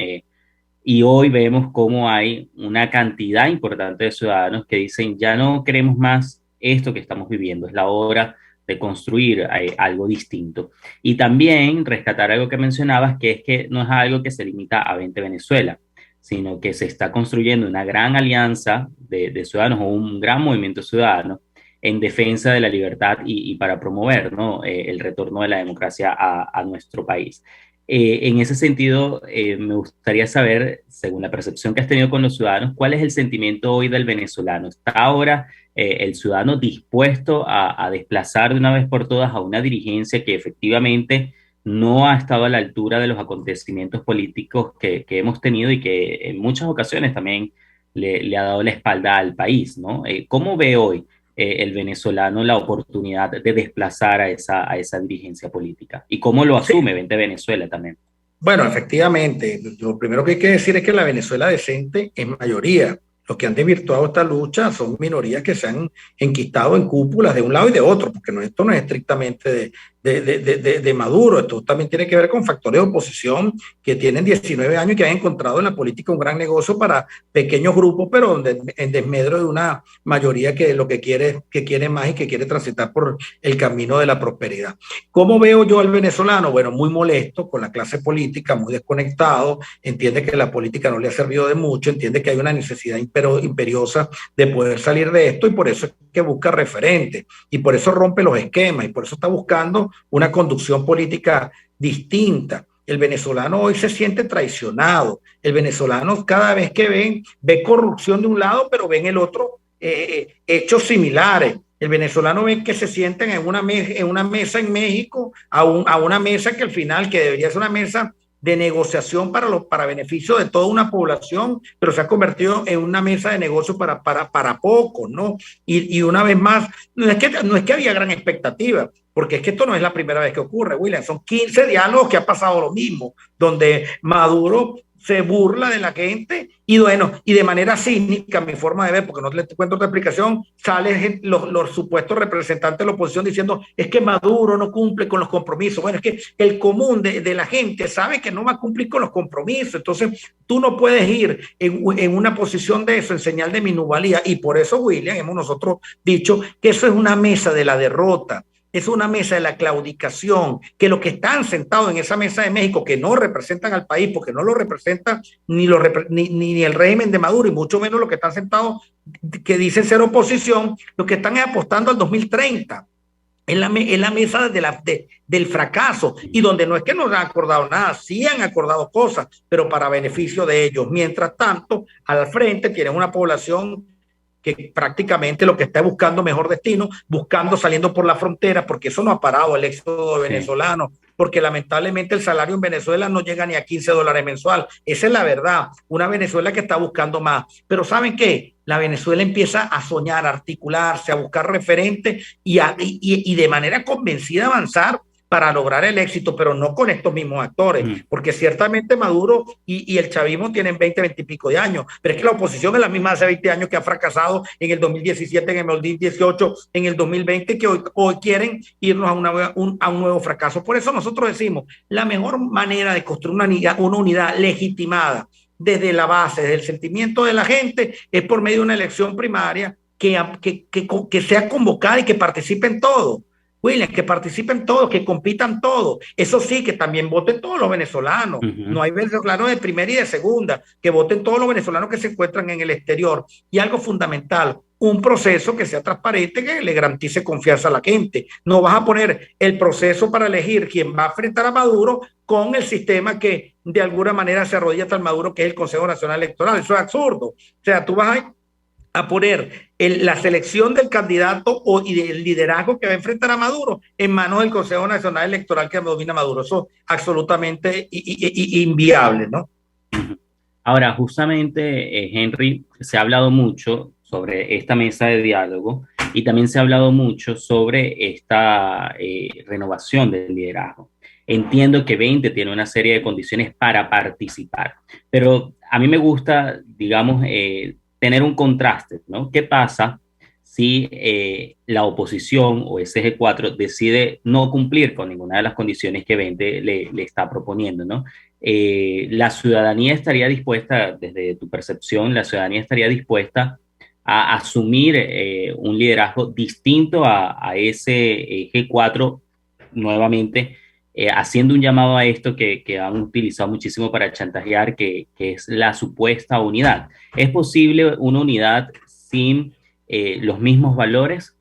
Y hoy vemos cómo hay una cantidad importante de ciudadanos que dicen, ya no queremos más esto que estamos viviendo, es la hora de construir algo distinto. Y también rescatar algo que mencionabas, que es que no es algo que se limita a 20 Venezuela, sino que se está construyendo una gran alianza de ciudadanos o un gran movimiento ciudadano en defensa de la libertad y para promover, ¿no? El retorno de la democracia a nuestro país. En ese sentido, me gustaría saber, según la percepción que has tenido con los ciudadanos, ¿cuál es el sentimiento hoy del venezolano? ¿Está ahora el ciudadano dispuesto a desplazar de una vez por todas a una dirigencia que efectivamente no ha estado a la altura de los acontecimientos políticos que hemos tenido y que en muchas ocasiones también le ha dado la espalda al país, ¿no? ¿Cómo ve hoy el venezolano la oportunidad de desplazar a esa dirigencia política? ¿Y cómo lo asume 20 Venezuela también? Bueno, efectivamente, lo primero que hay que decir es que la Venezuela decente es mayoría. Los que han desvirtuado esta lucha son minorías que se han enquistado en cúpulas de un lado y de otro, porque esto no es estrictamente de Maduro, esto también tiene que ver con factores de oposición que tienen 19 años y que han encontrado en la política un gran negocio para pequeños grupos, pero en desmedro de una mayoría que lo que quiere más y que quiere transitar por el camino de la prosperidad. ¿Cómo veo yo al venezolano? Bueno, muy molesto con la clase política, muy desconectado, entiende que la política no le ha servido de mucho, entiende que hay una necesidad imperiosa de poder salir de esto, y por eso es que busca referentes, y por eso rompe los esquemas, y por eso está buscando una conducción política distinta. El venezolano hoy se siente traicionado. El venezolano cada vez que ve corrupción de un lado, pero ve en el otro hechos similares. El venezolano ve que se sienten en una mesa en México, a una mesa que al final, que debería ser una mesa de negociación para beneficio de toda una población, pero se ha convertido en una mesa de negocio para pocos, ¿no? Y una vez más, no es que había gran expectativa, porque es que esto no es la primera vez que ocurre, William, son 15 diálogos que ha pasado lo mismo, donde Maduro se burla de la gente y bueno, y de manera cínica, mi forma de ver, porque no le cuento otra explicación, salen los supuestos representantes de la oposición diciendo es que Maduro no cumple con los compromisos. Bueno, es que el común de la gente sabe que no va a cumplir con los compromisos, entonces tú no puedes ir en una posición de eso, en señal de minuvalía, y por eso, William, hemos nosotros dicho que eso es una mesa de la derrota. Es una mesa de la claudicación, que los que están sentados en esa mesa de México, que no representan al país, porque no lo representan ni el régimen de Maduro, y mucho menos los que están sentados, que dicen ser oposición, los que están apostando al 2030. es la mesa del fracaso, y donde no es que no han acordado nada, sí han acordado cosas, pero para beneficio de ellos. Mientras tanto, al frente tienes una población que prácticamente lo que está buscando mejor destino, buscando saliendo por la frontera, porque eso no ha parado el éxodo de venezolanos, porque lamentablemente el salario en Venezuela no llega ni a $15 mensual. Esa es la verdad, una Venezuela que está buscando más. Pero ¿saben qué? La Venezuela empieza a soñar, a articularse, a buscar referentes y de manera convencida avanzar para lograr el éxito, pero no con estos mismos actores, porque ciertamente Maduro y el chavismo tienen 20 y pico de años, pero es que la oposición es la misma hace 20 años que ha fracasado en el 2017, en el 2018, en el 2020, que hoy quieren irnos a un nuevo fracaso. Por eso nosotros decimos, la mejor manera de construir una unidad legitimada desde la base, desde el sentimiento de la gente, es por medio de una elección primaria que sea convocada y que participen todos. William, que participen todos, que compitan todos. Eso sí, que también voten todos los venezolanos. No hay venezolanos de primera y de segunda, que voten todos los venezolanos que se encuentran en el exterior. Y algo fundamental, un proceso que sea transparente, que le garantice confianza a la gente. No vas a poner el proceso para elegir quién va a enfrentar a Maduro con el sistema que de alguna manera se arrodilla hasta el Maduro, que es el Consejo Nacional Electoral. Eso es absurdo. O sea, tú vas a poner la selección del candidato y del liderazgo que va a enfrentar a Maduro en manos del Consejo Nacional Electoral que domina Maduro. Eso es absolutamente inviable, ¿no? Ahora, justamente, Henry, se ha hablado mucho sobre esta mesa de diálogo y también se ha hablado mucho sobre esta renovación del liderazgo. Entiendo que 20 tiene una serie de condiciones para participar, pero a mí me gusta, digamos, tener un contraste, ¿no? ¿Qué pasa si la oposición o SG4 decide no cumplir con ninguna de las condiciones que 20 le está proponiendo, ¿no? La ciudadanía estaría dispuesta, desde tu percepción, la ciudadanía estaría dispuesta a asumir un liderazgo distinto a ese G4 nuevamente, haciendo un llamado a esto que han utilizado muchísimo para chantajear, que es la supuesta unidad. ¿Es posible una unidad sin los mismos valores?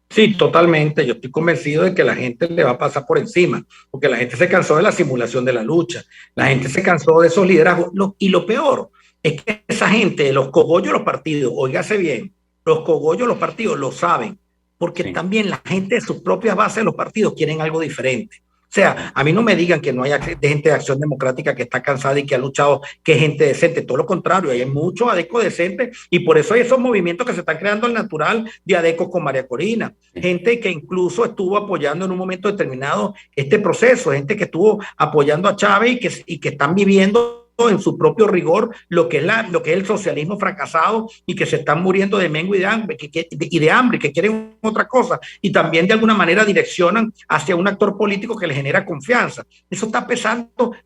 Sí, totalmente. Yo estoy convencido de que la gente le va a pasar por encima, porque la gente se cansó de la simulación de la lucha, la gente se cansó de esos liderazgos. Y lo peor es que esa gente, los cogollos de los partidos, óigase bien, los cogollos de los partidos lo saben, porque sí, también la gente de sus propias bases de los partidos quieren algo diferente. O sea, a mí no me digan que no hay gente de Acción Democrática que está cansada y que ha luchado, que es gente decente. Todo lo contrario, hay muchos adecos decentes y por eso hay esos movimientos que se están creando al natural de adecos con María Corina. Gente que incluso estuvo apoyando en un momento determinado este proceso, gente que estuvo apoyando a Chávez y que están viviendo en su propio rigor lo que es el socialismo fracasado y que se están muriendo de mengo y de hambre, que quieren otra cosa y también de alguna manera direccionan hacia un actor político que les genera confianza. Eso está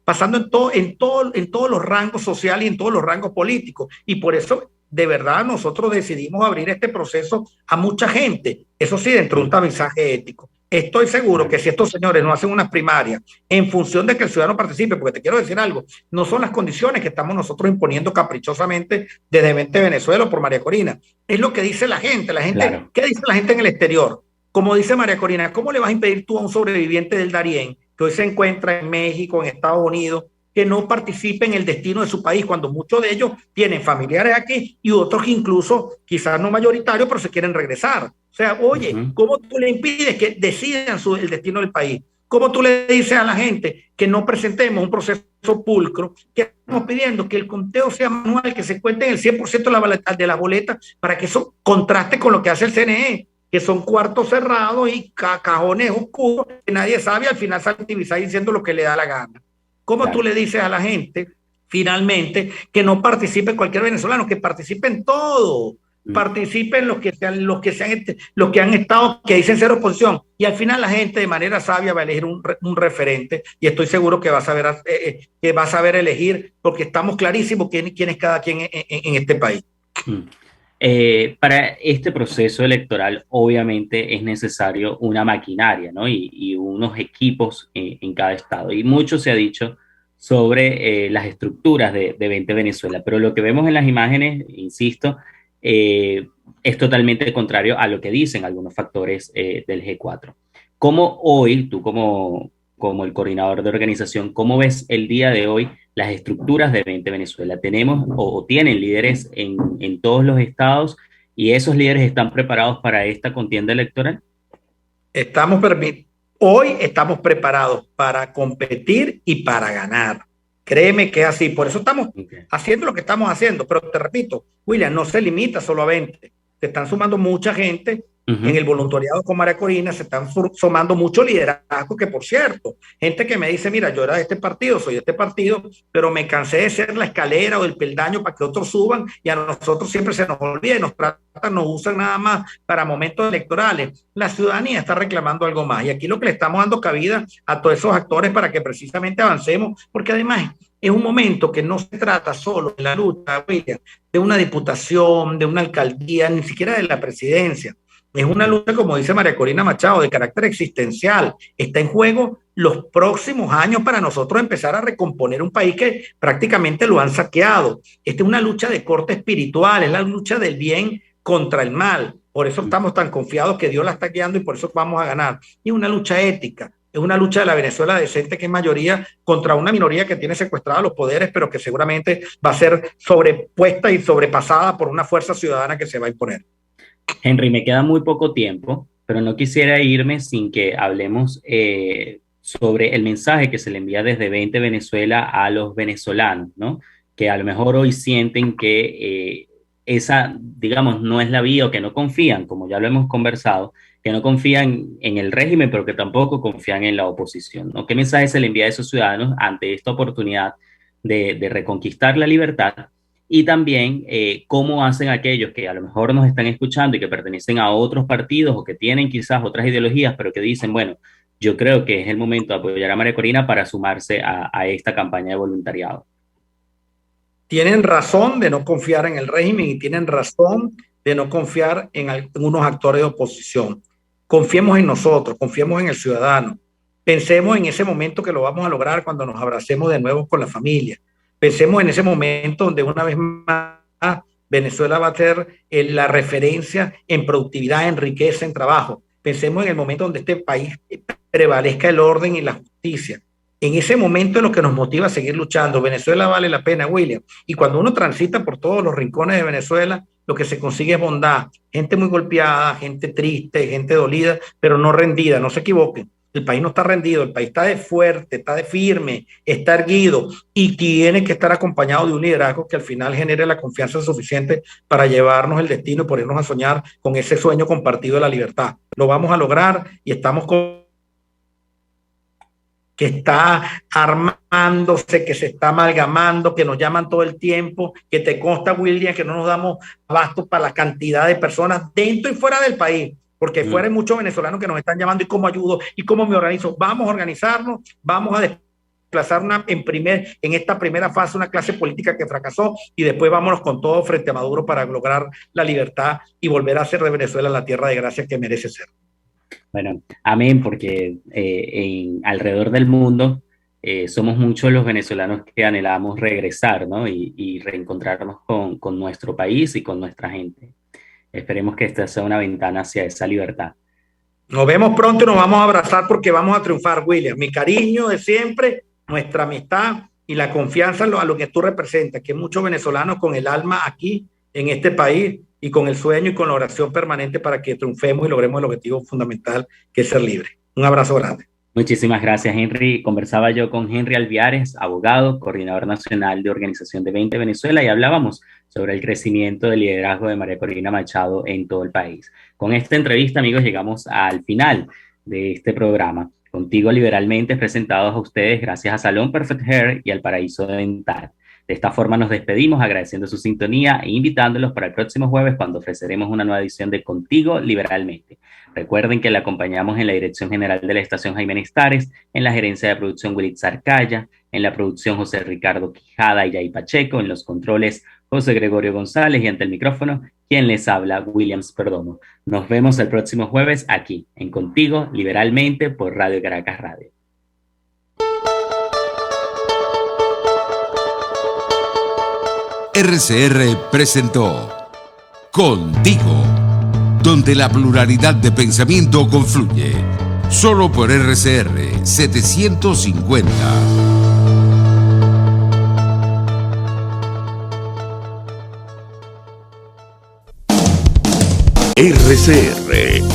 pasando en todos los rangos sociales y en todos los rangos políticos, y por eso de verdad nosotros decidimos abrir este proceso a mucha gente, eso sí, dentro de un tamizaje ético. Estoy seguro que si estos señores no hacen unas primarias en función de que el ciudadano participe, porque te quiero decir algo, no son las condiciones que estamos nosotros imponiendo caprichosamente desde 20 Venezuela o por María Corina, es lo que dice la gente, claro. ¿Qué dice la gente en el exterior? Como dice María Corina, ¿cómo le vas a impedir tú a un sobreviviente del Darién, que hoy se encuentra en México, en Estados Unidos, que no participe en el destino de su país, cuando muchos de ellos tienen familiares aquí y otros que incluso, quizás no mayoritarios, pero se quieren regresar? O sea, oye, ¿cómo tú le impides que decidan el destino del país? ¿Cómo tú le dices a la gente que no presentemos un proceso pulcro, que estamos pidiendo que el conteo sea manual, que se cuente en el 100% de la boleta, para que eso contraste con lo que hace el CNE, que son cuartos cerrados y cajones oscuros, que nadie sabe, al final sale diciendo lo que le da la gana? ¿Cómo tú le dices a la gente, finalmente, que no participe cualquier venezolano, que participen todos? Participen los que han estado, que dicen ser oposición, y al final la gente de manera sabia va a elegir un referente, y estoy seguro que va a saber elegir, porque estamos clarísimos quién es cada quien en este país. Para este proceso electoral obviamente es necesario una maquinaria, ¿no? y unos equipos en cada estado, y mucho se ha dicho sobre las estructuras de 20 Venezuela, pero lo que vemos en las imágenes, insisto, es totalmente contrario a lo que dicen algunos factores del G4. ¿Cómo hoy, tú como el coordinador de organización, cómo ves el día de hoy las estructuras de 20 Venezuela? ¿Tenemos o tienen líderes en todos los estados y esos líderes están preparados para esta contienda electoral? Hoy estamos preparados para competir y para ganar. Créeme que es así. Por eso estamos haciendo lo que estamos haciendo. Pero te repito, William, no se limita solo a 20. Se están sumando mucha gente. En el voluntariado con María Corina se están sumando mucho liderazgo, que por cierto, gente que me dice, mira, yo era de este partido, soy de este partido, pero me cansé de ser la escalera o el peldaño para que otros suban y a nosotros siempre se nos olvida y nos tratan, nos usan nada más para momentos electorales. La ciudadanía está reclamando algo más y aquí lo que le estamos dando cabida a todos esos actores para que precisamente avancemos, porque además es un momento que no se trata solo de la lucha, William, de una diputación, de una alcaldía, ni siquiera de la presidencia. Es una lucha, como dice María Corina Machado, de carácter existencial. Está en juego los próximos años para nosotros empezar a recomponer un país que prácticamente lo han saqueado. Esta es una lucha de corte espiritual, es la lucha del bien contra el mal. Por eso estamos tan confiados que Dios la está guiando y por eso vamos a ganar. Y es una lucha ética, es una lucha de la Venezuela decente, que es mayoría, contra una minoría que tiene secuestrados los poderes, pero que seguramente va a ser sobrepuesta y sobrepasada por una fuerza ciudadana que se va a imponer. Henry, me queda muy poco tiempo, pero no quisiera irme sin que hablemos sobre el mensaje que se le envía desde 20 Venezuela a los venezolanos, ¿no? Que a lo mejor hoy sienten que esa, digamos, no es la vía o que no confían, como ya lo hemos conversado, que no confían en el régimen, pero que tampoco confían en la oposición, ¿no? ¿Qué mensaje se le envía a esos ciudadanos ante esta oportunidad de reconquistar la libertad? Y también cómo hacen aquellos que a lo mejor nos están escuchando y que pertenecen a otros partidos o que tienen quizás otras ideologías, pero que dicen, bueno, yo creo que es el momento de apoyar a María Corina para sumarse a esta campaña de voluntariado. Tienen razón de no confiar en el régimen y tienen razón de no confiar en algunos actores de oposición. Confiemos en nosotros, confiemos en el ciudadano. Pensemos en ese momento que lo vamos a lograr cuando nos abracemos de nuevo con la familia. Pensemos en ese momento donde una vez más Venezuela va a ser la referencia en productividad, en riqueza, en trabajo. Pensemos en el momento donde este país prevalezca el orden y la justicia. En ese momento es lo que nos motiva a seguir luchando. Venezuela vale la pena, William. Y cuando uno transita por todos los rincones de Venezuela, lo que se consigue es bondad. Gente muy golpeada, gente triste, gente dolida, pero no rendida. No se equivoquen. El país no está rendido, el país está de fuerte, está de firme, está erguido y tiene que estar acompañado de un liderazgo que al final genere la confianza suficiente para llevarnos el destino y ponernos a soñar con ese sueño compartido de la libertad. Lo vamos a lograr y estamos con que está armándose, que se está amalgamando, que nos llaman todo el tiempo, que te consta, William, que no nos damos abasto para la cantidad de personas dentro y fuera del país. Porque fuera hay muchos venezolanos que nos están llamando y cómo ayudo y cómo me organizo. Vamos a organizarnos, vamos a desplazar en esta primera fase una clase política que fracasó y después vámonos con todo frente a Maduro para lograr la libertad y volver a hacer de Venezuela la tierra de gracia que merece ser. Bueno, amén, porque alrededor del mundo somos muchos los venezolanos que anhelamos regresar, ¿no? Y reencontrarnos con nuestro país y con nuestra gente. Esperemos que esta sea una ventana hacia esa libertad. Nos vemos pronto y nos vamos a abrazar porque vamos a triunfar, William. Mi cariño de siempre, nuestra amistad y la confianza a lo que tú representas, que muchos venezolanos con el alma aquí en este país y con el sueño y con la oración permanente para que triunfemos y logremos el objetivo fundamental, que es ser libre. Un abrazo grande. Muchísimas gracias, Henry. Conversaba yo con Henry Alviares, abogado, coordinador nacional de Organización de 20 Venezuela, y hablábamos sobre el crecimiento del liderazgo de María Corina Machado en todo el país. Con esta entrevista, amigos, llegamos al final de este programa. Contigo Liberalmente, presentados a ustedes gracias a Salón Perfect Hair y al Paraíso Dental. De esta forma nos despedimos agradeciendo su sintonía e invitándolos para el próximo jueves cuando ofreceremos una nueva edición de Contigo Liberalmente. Recuerden que le acompañamos en la dirección general de la estación Jaime Nestares, en la gerencia de producción Willitzar Calla, en la producción José Ricardo Quijada y Jay Pacheco, en los controles José Gregorio González y ante el micrófono quien les habla, Williams Perdomo. Nos vemos el próximo jueves aquí en Contigo Liberalmente por Radio Caracas Radio. RCR presentó Contigo, donde la pluralidad de pensamiento confluye. Solo por RCR 750. RCR